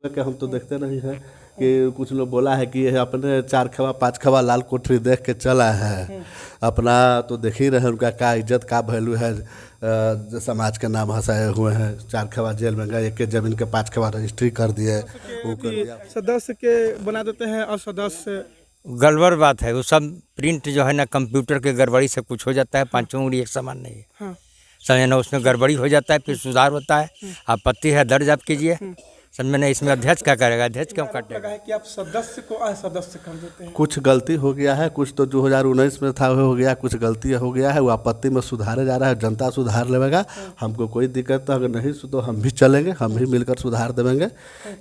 कि हम तो देखते नहीं है कि कुछ लोग बोला है कि यह अपने 4 खवा 5 खवा लाल कोठरी देख के चला है अपना। तो देख ही रहे उनका क्या इज्जत का वैल्यू है। समाज के नाम हंसाए हुए हैं। 4 खवा जेल में गए, एक जमीन के 5 खवा रजिस्ट्री कर दिए, वो कर दिया। सदस्य के बना देते हैं और सदस्य गड़बड़ बात है वो सब। प्रिंट जो है ना कंप्यूटर के गड़बड़ी से कुछ हो जाता है। पांचों उंगली एक समान नहीं है। हाँ। समझे ना, उसमें गड़बड़ी हो जाता है, फिर सुधार होता है। आपत्ति है दर्ज आप कीजिए। समझे ना, इसमें अध्यक्ष क्या करेगा? अध्यक्ष क्यों लगा काटेगा? है कि आप सदस्य को असदस्य कर देते हैं। कुछ गलती हो गया है, कुछ तो 2019 में था हो गया, कुछ गलती हो गया है, वो आपत्ति में सुधारे जा रहा है। जनता सुधार लेगा, हमको कोई दिक्कत तो अगर नहीं तो हम भी चलेंगे, हम भी मिलकर सुधार देंगे।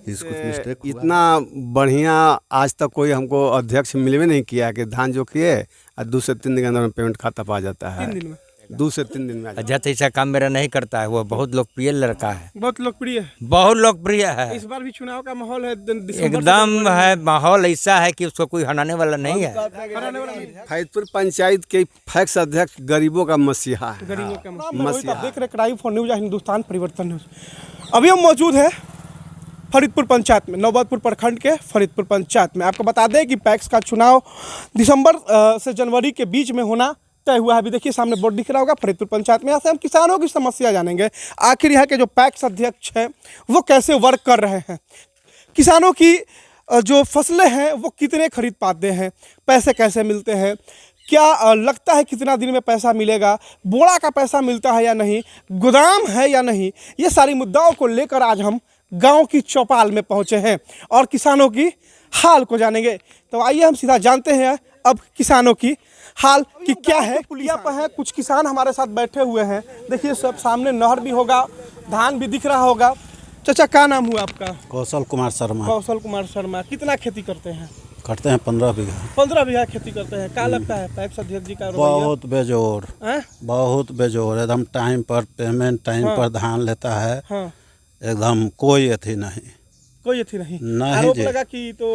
इस कुछ मिस्टेक इतना बढ़िया आज तक कोई हमको अध्यक्ष मिलवे नहीं किया कि धान जो किए और 2 से 3 दिन के अंदर में पेमेंट खाता पा जाता है। 3 दिन में 2 से 3 दिन में अध्यक्ष ऐसा काम मेरा नहीं करता है। वो बहुत लोकप्रिय लड़का है, बहुत लोकप्रिय है। बहुत लोकप्रिय है। इस बार भी चुनाव का माहौल है, दिसंबर से एकदम है, माहौल ऐसा है कि उसको कोई हटाने वाला नहीं है। हराने वाला नहीं है। फैजपुर पंचायत के फैक्स अध्यक्ष गरीबों का मसीहा है। गरीबों का मसीहा। आप देख रहे क्राइम फॉर न्यूज, हिंदुस्तान परिवर्तन न्यूज। अभी हम मौजूद है फरीदपुर पंचायत में, नौबतपुर प्रखंड के फरीदपुर पंचायत में। आपको बता दें कि पैक्स का चुनाव दिसंबर से जनवरी के बीच में होना तय हुआ है। अभी देखिए सामने बोर्ड दिख रहा होगा फरीदपुर पंचायत में। यहाँ से हम किसानों की समस्या जानेंगे। आखिर यहाँ के जो पैक्स अध्यक्ष हैं वो कैसे वर्क कर रहे हैं, किसानों की जो फसलें हैं वो कितने खरीद पाते हैं, पैसे कैसे मिलते हैं, क्या लगता है कितना दिन में पैसा मिलेगा, बोड़ा का पैसा मिलता है या नहीं, गोदाम है या नहीं, ये सारी मुद्दाओं को लेकर आज हम गांव की चौपाल में पहुंचे हैं और किसानों की हाल को जानेंगे। तो आइए हम सीधा जानते हैं अब किसानों की हाल कि क्या है। पुलिया पर है, कुछ किसान हमारे साथ बैठे हुए हैं। देखिए सब सामने नहर भी होगा, धान भी दिख रहा होगा। चाचा क्या नाम हुआ आपका? कौशल कुमार शर्मा। कौशल कुमार शर्मा। कितना खेती करते हैं? करते हैं 15 बीघा। 15 बीघा खेती करते हैं। क्या लगता है पैक्स अध्यक्ष जी का रवैया? बहुत बेजोर, बहुत बेजोर, एकदम टाइम पर पेमेंट, टाइम पर धान लेता है। हाँ। एकदम कोई अथी नहीं, कोई अथी नहीं। नहीं आरोप जी। लगा कि तो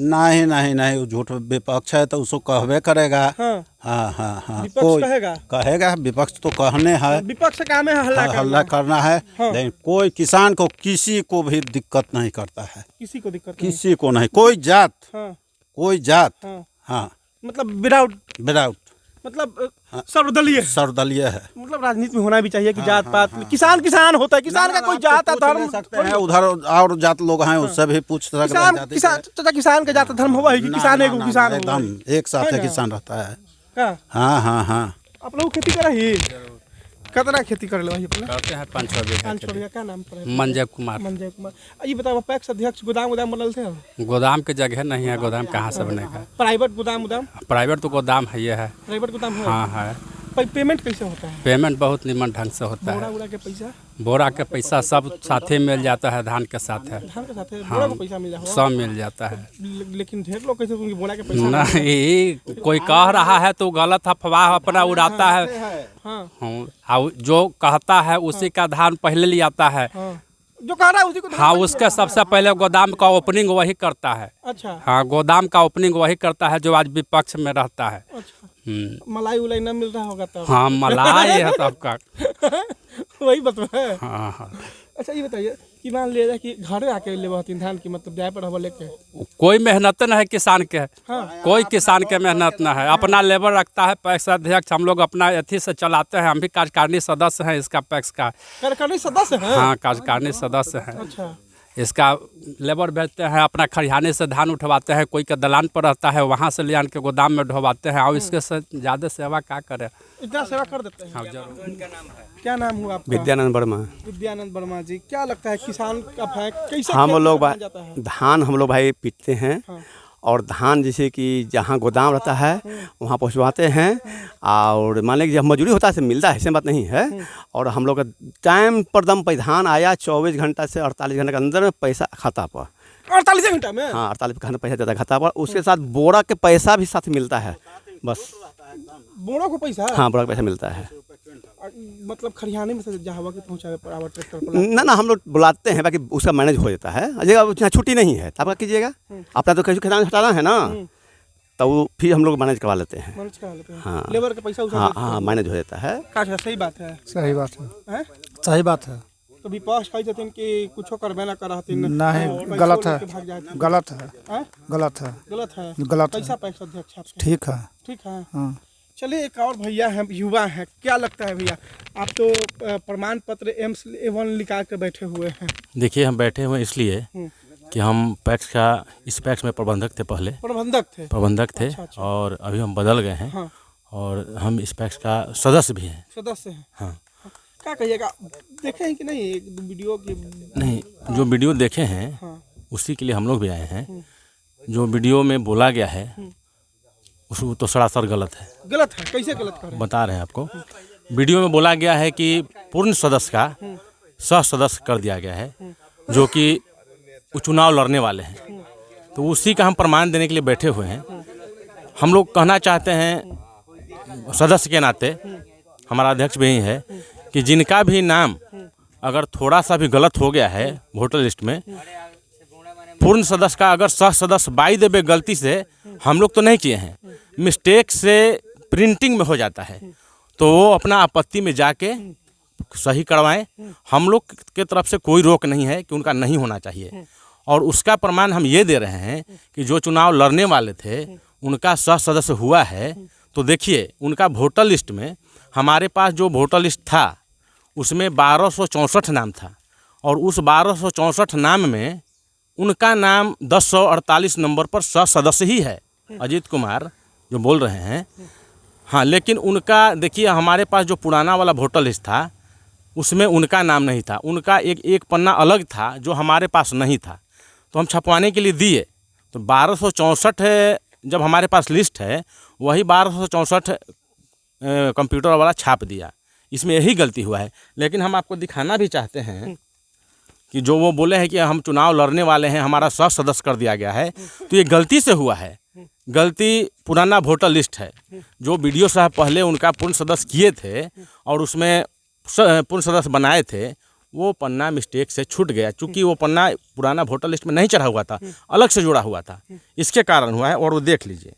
नहीं नहीं नहीं, वो झूठ विपक्ष है तो उसको कहबे करेगा। हाँ। हाँ हाँ हाँ, विपक्ष कहेगा? कहेगा, विपक्ष तो कहने है, विपक्ष का काम है हल्ला करना है। हाँ। लेकिन कोई किसान को किसी को भी दिक्कत नहीं करता है, किसी को दिक्कत नहीं। किसी को नहीं, कोई जात, हाँ। कोई जात। हाँ। हाँ, मतलब विदाउट, विदाउट, मतलब सर्वदलीय, सर्वदलीय है। मतलब राजनीति में होना भी चाहिए कि जात पात, किसान किसान होता है, किसान का कोई जात है धर्म सकते हैं। उधर और जात लोग हैं, उससे भी पूछ सकते किसान हैं। किसान चाचा किसान का जात धर्म हुआ है कि किसान है वो किसान एकदम एक साथ है, किसान रहता है। का हाँ हाँ हाँ, आप लोग खेती कर रही कितना खेती कर लो भाई अपने? करते हैं 5-6 बीघा। 5-6 बीघा। क्या नाम पर है? मंजय कुमार। मंजय कुमार। ये बताओ पैक्स अध्यक्ष गोदाम बनलते हैं? गोदाम के जगह नहीं है, गोदाम कहाँ से बनेगा? प्राइवेट गोदाम प्राइवेट तो गोदाम है, ये है प्राइवेट गोदाम है। हाँ है। पेमेंट कैसे होता है? पेमेंट बहुत निमन ढंग से होता बोरा है। उड़ा के पैसा? बोरा के पैसा सब साथे मिल जाता है, धान के साथ है, धान के साथ है, बोरा को पैसा मिल जाएगा? सब मिल जाता है। लेकिन ढेर लोग कैसे उनकी बोरा के पैसा नहीं, कोई कह रहा है तो गलत अफवाह अपना उड़ाता है। हाँ। हाँ, जो कहता है उसी का धान पहले ले आता है। हाँ। जो कह रहा है उसी को हाँ, उसके सबसे पहले गोदाम का ओपनिंग वही करता है। अच्छा। हाँ, गोदाम का ओपनिंग वही करता है जो आज विपक्ष में रहता है। अच्छा। मलाई उलाई न मिल रहा होगा तब? हाँ, मलाई है सबका। वही बता है। हाँ हाँ। अच्छा ये बताइए कि मान लिया जाए कि घरे आके ले बहुत धान की, मतलब जाए पर लेके कोई मेहनत न है किसान के। हाँ। कोई किसान के मेहनत न है, अपना लेबर रखता है। पैक्स अध्यक्ष हम लोग अपना अथी से चलाते हैं। हम भी कार्यकारिणी सदस्य हैं इसका, पैक्स का। कार्यकारिणी सदस्य हैं? हाँ, कार्यकारिणी सदस्य हैं। अच्छा। इसका लेबर बेचते हैं, अपना खरियाने से धान उठवाते हैं। कोई का दलान पर रहता है, वहाँ से ले आन के गोदाम में ढोवाते हैं। और इसके से ज़्यादा सेवा क्या करें? इतना सेवा कर देते हैं? हाँ जरूर। क्या नाम हुआ आपका? विद्यानंद वर्मा। विद्यानंद वर्मा जी। क्या लगता है किसान का कैसे हम लोग जाता है? धान हम लोग भाई पीटते हैं। हाँ। और धान जैसे कि जहाँ गोदाम रहता है वहाँ पहुँचवाते हैं। और मान लीजिए जब मजदूरी होता है मिलता है, ऐसे बात नहीं है। और हम लोग का टाइम पर दम पे धान आया 24 घंटा से 48 घंटे के अंदर में पैसा खाता पर। 48 घंटा में? हाँ, 48 घंटे पैसा देता है खाता पर। उसके साथ बोरा के पैसा भी साथ मिलता है बस। बोरा को पैसा? हाँ, बोरा का पैसा मिलता है। मतलब खरियाने में से जहाँ हवा के पहुँचावे पर ट्रैक्टर पर? ना हम लोग बुलाते हैं, बाकी उसका मैनेज हो जाता है। जगह छुट्टी नहीं है तो आप क्या कीजिएगा, अपना तो कैसे खेत हटाना है ना, तो वो फिर हम लोग मैनेज करवा लेते हैं। मैनेज करा लेते हैं। हाँ। लेबर का पैसा हाँ हाँ, मैनेज हो जाता है। क्या सही बात है? सही बात है। हैं? सही बात है। तो विपक्ष कही जाते कि कुछो करबे ना करहतिन नहीं, गलत है, गलत है, हैं? गलत है, गलत है, गलत है। कैसा पैक्स अध्यक्ष आपके? ठीक है। ठीक है। हाँ। चलिए एक और भैया हैं, युवा हैं, क्या लगता है भैया, आप तो प्रमाण पत्र एम्स एवन निकाल कर बैठे हुए हैं। देखिए हम बैठे हुए इसलिए कि हम पैक्स का इस पैक्स में प्रबंधक थे, पहले प्रबंधक थे। अच्छा। और अभी हम बदल गए हैं। हाँ। और हम इस पैक्स का सदस्य भी हैं। सदस्य हैं। हाँ। क्या कहिएगा, देखे हैं कि नहीं एक वीडियो की? नहीं, जो वीडियो देखे हैं हाँ। उसी के लिए हम लोग भी आए हैं। जो वीडियो में बोला गया है उसको तो सरासर गलत है। गलत है, कैसे गलत कर रहे हैं? बता रहे हैं आपको। वीडियो में बोला गया है कि पूर्ण सदस्य का सह सदस्य कर दिया गया है, जो कि चुनाव लड़ने वाले हैं। तो उसी का हम प्रमाण देने के लिए बैठे हुए हैं। हम लोग कहना चाहते हैं सदस्य के नाते, हमारा अध्यक्ष भी है, कि जिनका भी नाम अगर थोड़ा सा भी गलत हो गया है वोटर लिस्ट में, पूर्ण सदस्य का अगर सह सदस्य बाई द वे गलती से, हम लोग तो नहीं किए हैं, मिस्टेक से प्रिंटिंग में हो जाता है, तो वो अपना आपत्ति में जाके सही करवाएं। हम लोग के तरफ से कोई रोक नहीं है कि उनका नहीं होना चाहिए। और उसका प्रमाण हम ये दे रहे हैं कि जो चुनाव लड़ने वाले थे उनका सह सदस्य हुआ है। तो देखिए उनका वोटर लिस्ट में, हमारे पास जो वोटर लिस्ट था उसमें 1264 नाम था, और उस 1264 नाम में उनका नाम 1048 नंबर पर सह सदस्य ही है, अजीत कुमार जो बोल रहे हैं। हाँ, लेकिन उनका देखिए हमारे पास जो पुराना वाला वोटर लिस्ट था उसमें उनका नाम नहीं था, उनका एक पन्ना अलग था जो हमारे पास नहीं था, तो हम छपवाने के लिए दिए। तो 1264 जब हमारे पास लिस्ट है, वही 1264 कंप्यूटर वाला छाप दिया। इसमें यही गलती हुआ है। लेकिन हम आपको दिखाना भी चाहते हैं कि जो वो बोले हैं कि हम चुनाव लड़ने वाले हैं, हमारा सह सदस्य कर दिया गया है, तो ये गलती से हुआ है। गलती पुराना वोटर लिस्ट है, जो बीडीओ साहब पहले उनका पूर्ण सदस्य किए थे और उसमें पूर्ण सदस्य बनाए थे, वो पन्ना मिस्टेक से छूट गया, चूँकि वो पन्ना पुराना वोटर लिस्ट में नहीं चढ़ा हुआ था, अलग से जुड़ा हुआ था, इसके कारण हुआ है। और वो देख लीजिए,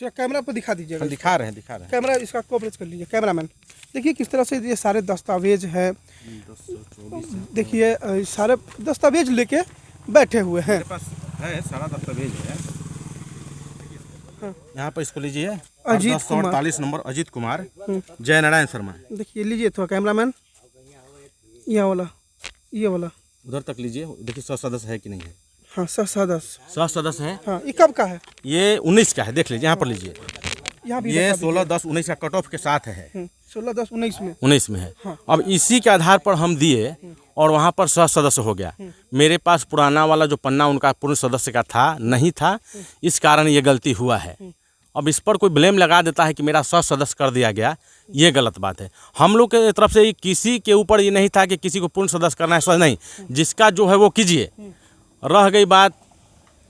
कैमरा पर दिखा दीजिएगा। दिखा रहे हैं। कैमरा इसका कोऑपरेट कर लीजिए, कैमरामैन। देखिए किस तरह से ये सारे दस्तावेज हैं, देखिए सारे दस्तावेज लेके बैठे हुए हैं। है सारा दस्तावेज है। यहाँ पर इसको लीजिए, अजीत कुमार 48 नंबर अजीत कुमार, जय नारायण शर्मा। देखिए लीजिए थोड़ा कैमरामैन, ये वाला उधर तक लीजिए, देखिए सह सदस्य है कि नहीं है। हाँ, सह सदस्य है। हाँ, ये कब का है? ये 19 का है, देख लीजिए यहाँ पर लीजिए। यहाँ भी ये 16/10/19 का कट ऑफ के साथ है। 16/10/19 में 19 में है। हाँ। अब इसी के आधार पर हम दिए और वहाँ पर सह सदस्य हो गया। मेरे पास पुराना वाला जो पन्ना उनका पूर्ण सदस्य का था नहीं था, इस कारण ये गलती हुआ है। अब इस पर कोई ब्लेम लगा देता है कि मेरा सह सदस्य कर दिया गया, ये गलत बात है। हम लोग के तरफ से किसी के ऊपर ये नहीं था कि किसी को पूर्ण सदस्य करना है, सही नहीं, जिसका जो है वो कीजिए। रह गई बात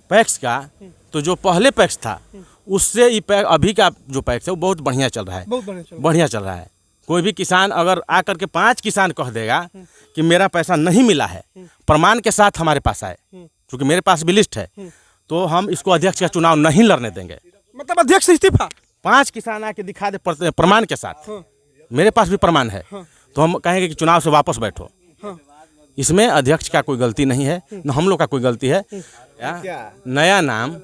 पैक्स का, तो जो पहले पैक्स था उससे अभी का जो पैक्स है वो बहुत बढ़िया चल रहा है, बढ़िया चल रहा है। कोई भी किसान अगर आकर के 5 किसान कह देगा कि मेरा पैसा नहीं मिला है, प्रमाण के साथ हमारे पास आए, क्योंकि मेरे पास भी लिस्ट है, तो हम इसको अध्यक्ष का चुनाव नहीं लड़ने देंगे। मतलब अध्यक्ष इस्तीफा? 5 किसान आके दिखा दे प्रमाण के साथ, मेरे पास भी प्रमाण है, तो हम कहेंगे कि चुनाव से वापस बैठो। इसमें अध्यक्ष का कोई गलती नहीं है, न हम लोग का कोई गलती है। नया नाम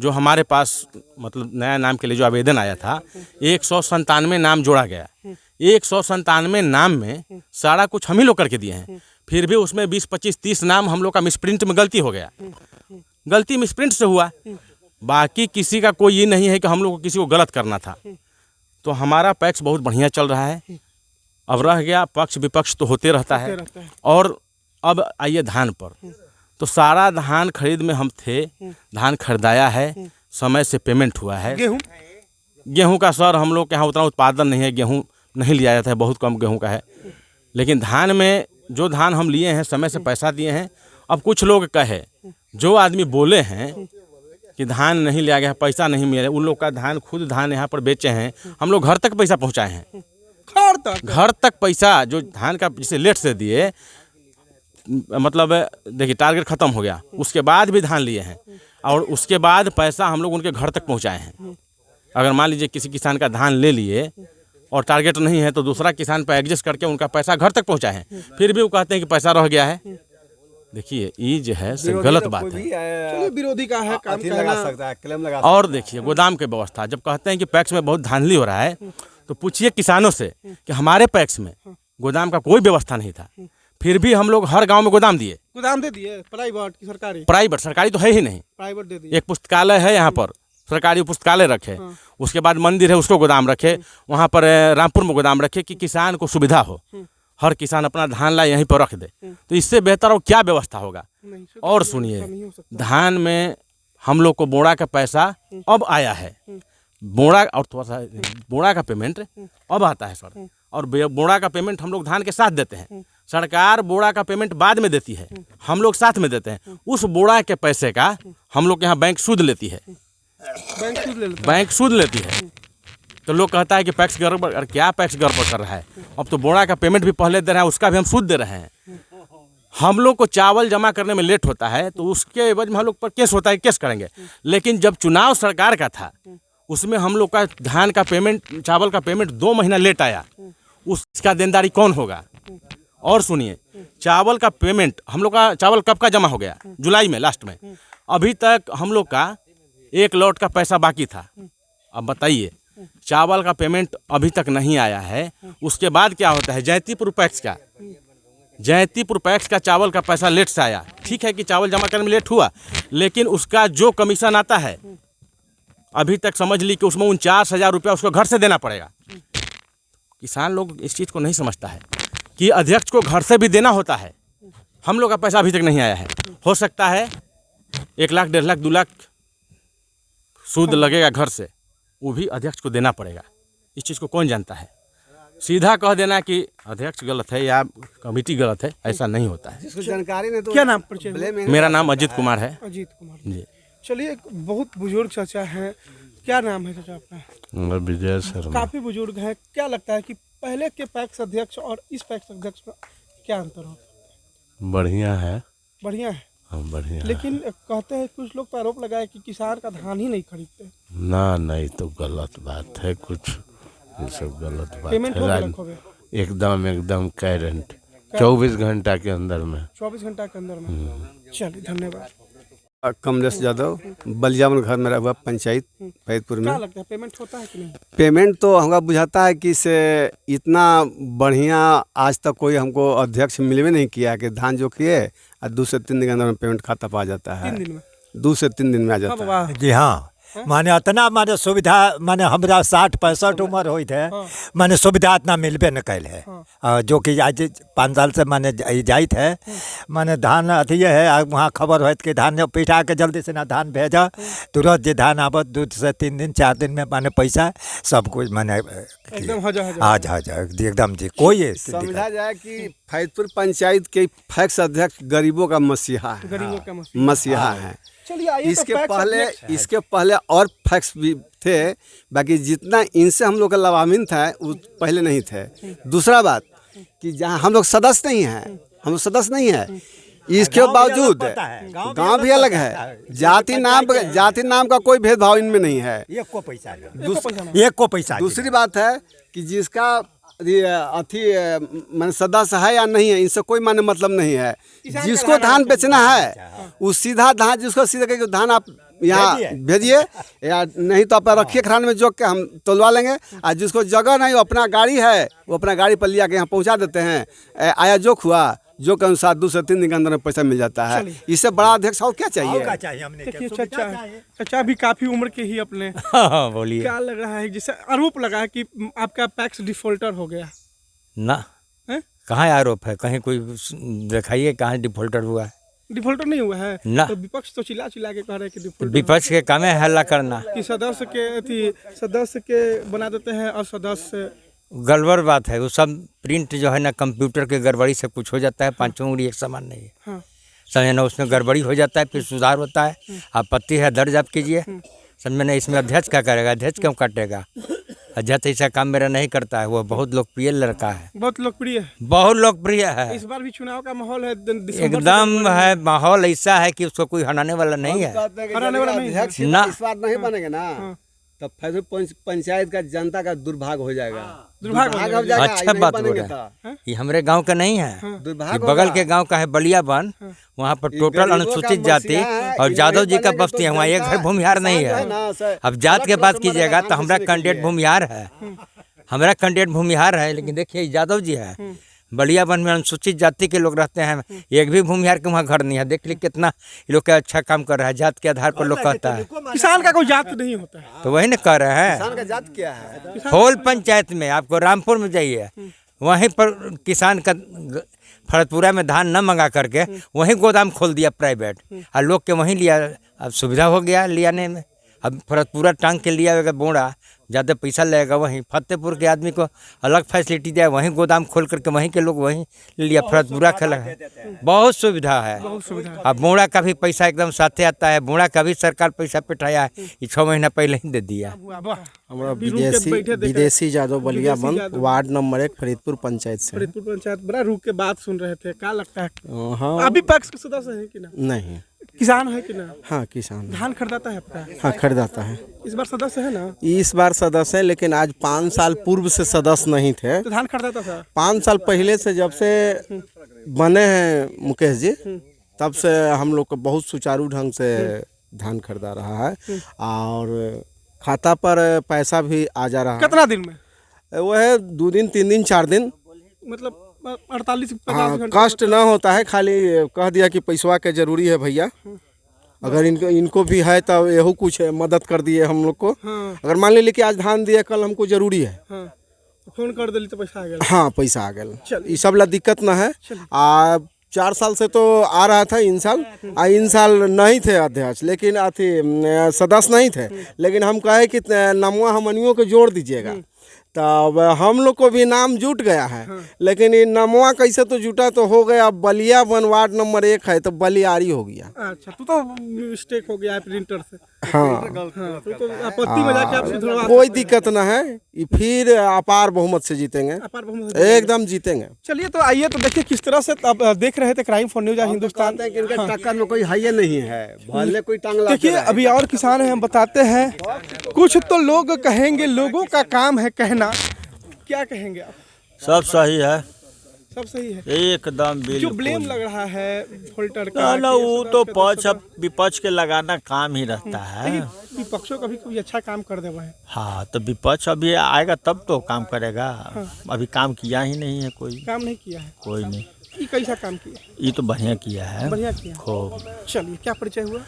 जो हमारे पास, मतलब नया नाम के लिए जो आवेदन आया था, 197 नाम जोड़ा गया। 197 नाम में सारा कुछ हम ही लोग करके दिए हैं, फिर भी उसमें 20, 25, 30 नाम हम लोग का मिसप्रिंट में गलती हो गया। गलती मिसप्रिंट से हुआ, बाकी किसी का कोई ये नहीं है कि हम लोग को किसी को गलत करना था। तो हमारा पैक्स बहुत बढ़िया चल रहा है। अब रह गया पक्ष विपक्ष तो होते रहता है। और अब आइए धान पर, तो सारा धान खरीद में हम थे, धान खरीदाया है, समय से पेमेंट हुआ है। गेहूं का सर हम लोग के यहाँ उतना उत्पादन नहीं है, गेहूं नहीं लिया जाता है, बहुत कम गेहूं का है। लेकिन धान में जो धान हम लिए हैं, समय से पैसा दिए हैं। अब कुछ लोग कहे, जो आदमी बोले हैं कि धान नहीं लिया गया, पैसा नहीं मिला, उन लोग का धान, खुद धान यहाँ पर बेचे हैं, हम लोग घर तक पैसा पहुँचाए हैं। घर तक पैसा जो धान का जिसे लेट से दिए, मतलब देखिए टारगेट ख़त्म हो गया, उसके बाद भी धान लिए हैं, और उसके बाद पैसा हम लोग उनके घर तक पहुंचाए हैं। अगर मान लीजिए किसी किसान का धान ले लिए और टारगेट नहीं है तो दूसरा किसान पे एडजस्ट करके उनका पैसा घर तक पहुँचाए हैं, फिर भी वो कहते हैं कि पैसा रह गया है। देखिए ये जो है से गलत बात है। चलिए विरोधी का है काम कहना। और देखिए गोदाम की व्यवस्था, जब कहते हैं कि पैक्स में बहुत धांधली हो रहा है तो पूछिए किसानों से कि हमारे पैक्स में गोदाम का कोई व्यवस्था नहीं था, फिर भी हम लोग हर गांव में गोदाम दिए। गोदाम दे दिए प्राइवेट की सरकारी? प्राइवेट, सरकारी तो है ही नहीं। प्राइवेट दे दिए। एक पुस्तकालय है यहाँ पर, सरकारी पुस्तकालय रखे, उसके बाद मंदिर है उसको गोदाम रखे, वहाँ पर रामपुर में गोदाम रखे कि किसान को सुविधा हो, हर किसान अपना धान ला यहीं पर रख दे, तो इससे बेहतर और क्या व्यवस्था होगा। और सुनिए, धान में हम लोग को बोड़ा का पैसा अब आया है, बोड़ा और थोड़ा सा बोड़ा का पेमेंट अब आता है सर, और बोड़ा का पेमेंट हम लोग धान के साथ देते हैं। सरकार बोड़ा का पेमेंट बाद में देती है, हम लोग साथ में देते हैं। उस बोड़ा के पैसे का हम लोग के यहाँ बैंक सूद लेती है, बैंक सूद लेती है। तो लोग कहता है कि पैक्स गड़बड़, और क्या पैक्स गड़बड़ कर रहा है? अब तो बोड़ा का पेमेंट भी पहले दे रहा है, उसका भी हम सूद दे रहे हैं। हम लोग को चावल जमा करने में लेट होता है तो उसके एवज में हम लोग पर केस होता है, केस करेंगे। लेकिन जब चुनाव सरकार का था उसमें हम लोग का धान का पेमेंट, चावल का पेमेंट 2 महीना लेट आया, उसका देनदारी कौन होगा? और सुनिए, चावल का पेमेंट हम लोग का, चावल कब का जमा हो गया? जुलाई में, लास्ट में। अभी तक हम लोग का 1 लॉट का पैसा बाकी था। अब बताइए, चावल का पेमेंट अभी तक नहीं आया है। उसके बाद क्या होता है, जयंतीपुर पैक्स का, जयंतीपुर पैक्स का चावल का पैसा लेट से आया। ठीक है कि चावल जमा करने में लेट हुआ, लेकिन उसका जो कमीशन आता है अभी तक समझ ली कि उसमें 49,000 रुपया उसको घर से देना पड़ेगा। किसान लोग इस चीज़ को नहीं समझता है कि अध्यक्ष को घर से भी देना होता है। हम लोग का पैसा अभी तक नहीं आया है। हो सकता है 1 लाख, 1.5 लाख, 2 लाख सूद लगेगा घर से, वो भी अध्यक्ष को देना पड़ेगा। इस चीज़ को कौन जानता है? सीधा कह देना कि अध्यक्ष गलत है या कमेटी गलत है, ऐसा नहीं होता है। जानकारी नहीं तो क्या नाम परिचय? मेरा नाम अजीत कुमार है। अजीत कुमार जी। चलिए, एक बहुत बुजुर्ग चाचा है, क्या नाम है चाचा आपका? विजय शर्मा। काफी बुजुर्ग है, क्या लगता है कि पहले के पैक्स अध्यक्ष और इस पैक्स अध्यक्ष में क्या अंतर हो? बढ़िया है। बढ़िया है। हाँ, बढ़िया। लेकिन कहते हैं कुछ लोग तो आरोप लगाए कि किसान का धान ही नहीं खरीदते। ना, नहीं तो गलत बात है, कुछ ये सब गलत बात पेमेंट हो है। गया एकदम कैरेंट 24 घंटा के अंदर में। 24 घंटा के अंदर में। चलिए, धन्यवाद। कमलेश यादव, बलियावन घर मेरा हुआ, पंचायत फैदपुर में। क्या लगता है पेमेंट होता है कि नहीं? पेमेंट तो हमको बुझाता है कि से इतना बढ़िया आज तक कोई हमको अध्यक्ष मिलवे नहीं किया कि धान जो किए और 2 से 3 दिन के अंदर में पेमेंट खाता पा जाता है। 3 दिन में? 2 से 3 दिन में आ जाता है। जी हाँ, माने इतना माने सुविधा, माने हमरा 60-65 उम्र होई थे, माने सुविधा इतना मिलबे न कैल है। जो कि आज 5 साल से माने जाइत है, माने धान अथी है, वहाँ खबर होत कि धान पिठा के जल्दी से ना धान भेजा, तुरंत जे धान आवत 2 से 3 दिन 4 दिन में माने पैसा सब कुछ माने एकदम हजार एकदम जी। कोई समझा जाए कि फैदपुर पंचायत के फैक्स अध्यक्ष गरीबों का मसीहा है, गरीबों का मसीहा है। चलिए, आइए इसके पहले और फैक्स भी थे, बाकी जितना इनसे हम लोग का लाभान्वित है वो पहले नहीं थे। दूसरा बात कि जहाँ हम लोग सदस्य नहीं हैं, हम लोग सदस्य नहीं है, इसके बावजूद गांव भी अलग है, जाति नाम का कोई भेदभाव इनमें नहीं है। एक को पैसा। दूसरी बात है कि जिसका अथी माने सदस्य है या नहीं है, इनसे कोई माने मतलब नहीं है। जिसको धान बेचना है वो सीधा धान, जिसको सीधा कहिए धान आप यहाँ भेजिए, या नहीं तो आप रखिए खरान में जोक के हम तोलवा लेंगे। और जिसको जगह नहीं, वो अपना गाड़ी है, वो अपना गाड़ी पर लिया के यहाँ पहुँचा देते हैं। आया जोक हुआ, जो के अनुसार 2 से 3 दिन के अंदर में पैसा मिल जाता है। इससे बड़ा अध्यक्ष और क्या चाहिए? देखिए, चाचा भी काफी उम्र के ही अपने। बोलिए, क्या लग रहा है, जैसे आरोप लगा है कि आपका पैक्स डिफॉल्टर हो गया ना? कहाँ आरोप है? कहीं कोई दिखाइए कहाँ डिफॉल्टर हुआ है? डिफॉल्टर नहीं हुआ है ना। तो विपक्ष तो चिल्ला के कह रहे हैं कि डिफॉल्टर। विपक्ष के काम है हल्ला करना, कि सदस्य के बना देते हैं और सदस्य गड़बड़ बात है। वो सब प्रिंट जो है ना, कंप्यूटर के गड़बड़ी से कुछ हो जाता है, 5 उंगली एक समान नहीं है। हाँ। समझे ना, उसमें गड़बड़ी हो जाता है, फिर सुधार होता है। आपत्ति है दर्ज आप कीजिए। समझे ना, इसमें अध्यक्ष क्या करेगा? अध्यक्ष क्यों काटेगा? अध्यक्ष ऐसा काम मेरा नहीं करता है। वो बहुत लोकप्रिय लड़का है, बहुत लोकप्रिय है, बहुत लोकप्रिय है। इस बार भी चुनाव का माहौल है, एकदम है, माहौल ऐसा है कि उसको कोई हटाने वाला नहीं है। हटाने वाला नहीं अध्यक्ष ना। इस बार नहीं बनेगा ना। तब फिर पंचायत का जनता का दुर्भाग्य हो जाएगा। दुर्भाग्य हो जाएगा। अच्छा बात बोल रहे हैं। ये हमारे गांव का नहीं है, ये बगल के गांव का है बलियाबन। वहाँ पर टोटल अनुसूचित जाति और यादव जी का बस्ती है, वहाँ एक घर भूमिहार नहीं है। अब जात के बात कीजिएगा तो हमारा कैंडिडेट भूमिहार है, हमारा कैंडिडेट भूमिहार है, लेकिन देखिए यादव जी है। बलियाबन में अनुसूचित जाति के लोग रहते हैं, एक भी भूमिहार के वहाँ घर नहीं है। देख लीजिए कितना ये लोग का अच्छा काम कर रहा है, जात के आधार पर लोग कहता है। किसान का कोई जात नहीं होता है, तो वही ना कर रहे हैं। किसान का जात क्या है? होल पंचायत में आपको रामपुर में जाइए, वहीं पर किसान का फरतपुरा में धान न मंगा करके वहीं गोदाम खोल दिया प्राइवेट, और लोग के वहीं लिया। अब सुविधा हो गया लियाने में। अब फरतपुरा टांग के लिया होगा बोड़ा, ज़्यादा पैसा लगेगा। वहीं फतेहपुर के आदमी को अलग फैसिलिटी दिया, वहीं गोदाम खोल करके वहीं के लोग वहीं लिया। फरतपुरा का लगा, बहुत सुविधा है। अब बोड़ा का भी पैसा एकदम साथे आता है, बोड़ा का भी सरकार पैसा पिटाया है, ये 6 महीना पहले ही दे दिया। हमारा विदेशी यादव बलियाबन, वार्ड नंबर 1, फरीदपुर पंचायत से। फरीदपुर पंचायत बड़ा रुक के बात सुन रहे थे, क्या लगता है? हाँ, अभी पैक्स के सदस्य है कि ना? नहीं। किसान है कि ना? हाँ, किसान। धान खरीदाता है आपका? हाँ, खरीदाता है। इस बार सदस्य है ना? इस बार सदस्य है, लेकिन आज 5 साल पूर्व से सदस्य नहीं थे। तो धान खरीदाता था 5 साल पहले से, जब से बने हैं मुकेश जी, तब से हम लोग को बहुत सुचारू ढंग से धान खरीदा रहा है, और खाता पर पैसा भी आ जा रहा है। कितना दिन में? वो है 2 दिन 3 दिन 4 दिन, मतलब 48-50 हाँ, घंटे। कष्ट ना होता है। खाली कह दिया कि पैसवा के जरूरी है भैया, अगर इनको भी है तो यहू कुछ मदद कर दिए हम लोग को। अगर मान लीजिए कि आज धान दिए, कल हमको जरूरी है, फोन कर दिली तो पैसा आ गया। हाँ, पैसा आ गया। ये सब ला दिक्कत ना है। 4 साल से तो आ रहा था, इन साल नहीं थे अध्यक्ष, लेकिन अथी सदस्य नहीं थे, लेकिन हम कहे कि नमवा हमनियों को जोड़ दीजिएगा, तब हम लोग को भी नाम जुट गया है। लेकिन ये नमवा कैसे तो जुटा तो हो गया, बलियाबन वार्ड नंबर 1 है तो बलियारी हो गया। अच्छा, तू तो मिस्टेक हो गया है प्रिंटर से। हाँ, तू तो आपत्ति में जाके आप सुधरवा। कोई दिक्कत ना है, ये फिर अपार बहुमत से जीतेंगे, एकदम जीतेंगे। चलिए तो आइए तो देखिए किस तरह से आप देख रहे थे क्राइम फॉर न्यूज हिंदुस्तान। टक्कर में कोई है नहीं है, भले कोई टांग। देखिए अभी और किसान हैं, हम बताते हैं। कुछ तो लोग कहेंगे, लोगों का काम है कहना। क्या कहेंगे आप? सब सही है, सब सही है एकदम। जो ब्लेम लग रहा है वोल्टर का, ना वो तो पक्ष विपक्ष के लगाना काम ही रहता है। विपक्षों का भी कोई अच्छा काम कर दे है। हाँ, तो विपक्ष अभी आएगा तब तो काम करेगा। अभी काम किया ही नहीं है, कोई काम नहीं किया है, कोई नहीं। ये कैसा काम किया? ये तो बढ़िया किया है, बढ़िया किया खूब। चलिए, क्या परिचय हुआ?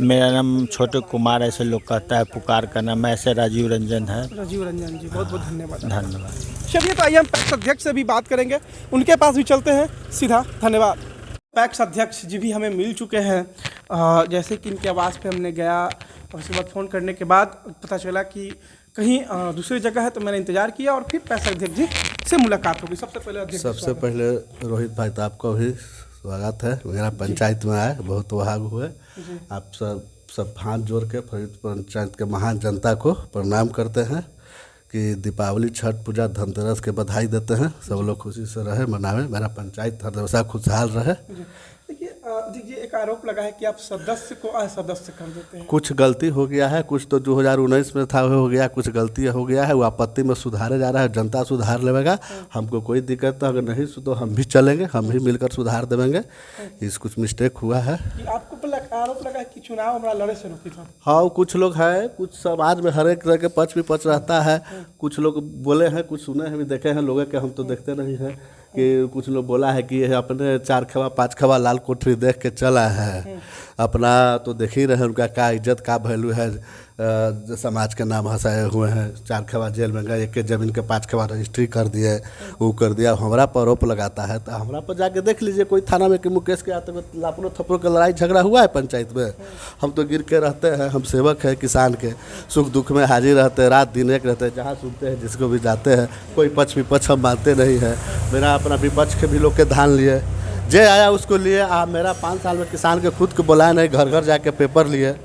मेरा नाम छोटे कुमार, ऐसे लोग कहता है, पुकार का नाम ऐसे राजीव रंजन है। राजीव रंजन जी, बहुत बहुत धन्यवाद। धन्यवाद। चलिए तो आइए हम पैक्स अध्यक्ष से भी बात करेंगे, उनके पास भी चलते हैं सीधा। धन्यवाद। पैक्स अध्यक्ष जी भी हमें मिल चुके हैं। जैसे कि इनके आवास पे हमने गया, और उसके बाद फ़ोन करने के बाद पता चला कि कहीं दूसरी जगह है, तो मैंने इंतजार किया और फिर पैक्स अध्यक्ष जी से मुलाकात होगी। सबसे पहले रोहित भाई, तो आपका भी स्वागत है। मेरा पंचायत में आए, बहुत वहाग हुए। आप सब हाथ जोड़ के फरीदपुर पंचायत के महान जनता को प्रणाम करते हैं कि दीपावली, छठ पूजा, धनतेरस के बधाई देते हैं। सब लोग खुशी से रहे, मनावे, मेरा पंचायत हर हमेशा खुशहाल रहे। देखिए एक आरोप लगा है कि आप सदस्य को असदस्य कर देते हैं। कुछ गलती हो गया है, कुछ तो 2019 में था हो गया, कुछ गलती हो गया है, वो आपत्ति में सुधारे जा रहा है। जनता सुधार लेगा, हमको कोई दिक्कत नहीं। अगर नहीं तो हम भी चलेंगे, हम भी मिलकर सुधार देंगे। इस कुछ मिस्टेक हुआ है। आपको आरोप लगा है कि चुनाव हमारा लड़े से रोकी था। हाँ, कुछ लोग है, कुछ समाज में हर एक तरह के पक्ष विपक्ष रहता है। कुछ लोग बोले हैं, कुछ सुने हैं भी, देखे हैं लोगों के, हम तो देखते नहीं हैं। कि कुछ लोग बोला है कि अपने 4 खवा 5 खवा लाल कोठरी देख के चला है अपना, तो देख ही रहे उनका क्या इज्जत, का वैल्यू है। समाज के नाम हंसाए हुए हैं। 4 खवा जेल में गए, 1 जमीन के 5 खवा रजिस्ट्री कर दिए, वो कर दिया। हमारा पर आरोप लगाता है, तो हमारा पर जाके देख लीजिए कोई थाना में कि मुकेश के आते हुए लापड़ों थप्पड़ों का लड़ाई झगड़ा हुआ है पंचायत में। हम तो गिर के रहते हैं, हम सेवक हैं किसान के, सुख दुख में हाजिर रहते हैं, रात दिन एक रहते हैं। जहाँ सुनते हैं, जिसको भी जाते हैं, कोई पक्ष विपक्ष हम मानते नहीं है। मेरा अपना विपक्ष के भी लोग के धान लिए, जे आया उसको लिए। मेरा 5 साल में किसान के खुद को बुलाया नहीं, घर घर जाके पेपर लिए।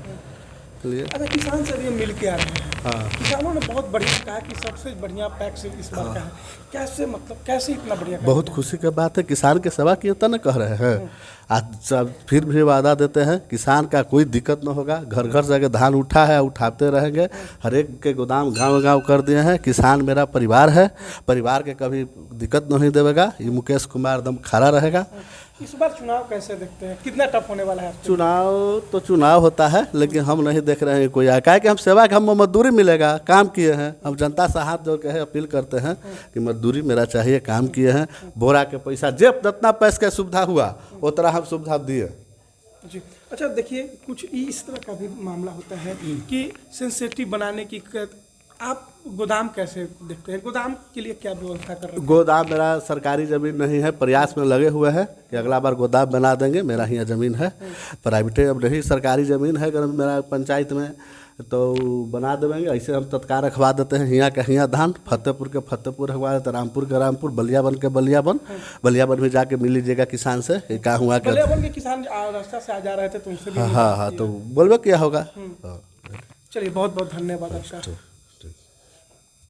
अच्छा, किसान से भी मिल के आ रहे हैं। किसानों ने बहुत बढ़िया कहा कि सबसे बढ़िया पैक्स इस बार का है। कैसे, मतलब कैसे इतना बढ़िया कहा? बहुत खुशी की बात है, किसान के सेवा किए तो न कह रहे हैं। आज सब फिर भी वादा देते हैं, किसान का कोई दिक्कत न होगा। घर घर से धान उठा है, उठाते रहेंगे। हर एक के गोदाम गांव गांव कर दिए हैं। किसान मेरा परिवार है, परिवार के कभी दिक्कत नहीं देगा। ये मुकेश कुमार एकदम खड़ा रहेगा। इस बार चुनाव कैसे देखते हैं, कितना टफ होने वाला है? चुनाव तो चुनाव होता है, लेकिन हम नहीं देख रहे हैं कोई आया कि हम सेवा का, हम मजदूरी मिलेगा, काम किए हैं। हम जनता से हाथ जोड़ के है अपील करते हैं कि मजदूरी मेरा चाहिए, काम किए हैं। बोरा के पैसा जब जितना पैसे का सुविधा हुआ वो तरह हम सुविधा दिए जी। अच्छा देखिए, कुछ इस तरह का भी मामला होता है कि सेंसिटिव बनाने की आप गोदाम कैसे देखते हैं? गोदाम के लिए क्या व्यवस्था कर रहे हैं? गोदाम मेरा सरकारी ज़मीन नहीं है, प्रयास में लगे हुए हैं कि अगला बार गोदाम बना देंगे। मेरा यहाँ ज़मीन है, प्राइवेट अब नहीं, सरकारी ज़मीन है। अगर मेरा पंचायत में तो बना देंगे। ऐसे हम तत्काल रखवा देते हैं। यहाँ का यहाँ धान, फतेहपुर के फतेहपुर रखवा देते, रामपुर के रामपुर, बलियाबन के बलियाबन। बलियाबन में जाके मिल लीजिएगा किसान से क्या हुआ। बलियाबन के किसान रास्ता से आ जा रहे थे तो उनसे भी हाँ, तो बोलबे क्या होगा। चलिए, बहुत बहुत धन्यवाद आपका।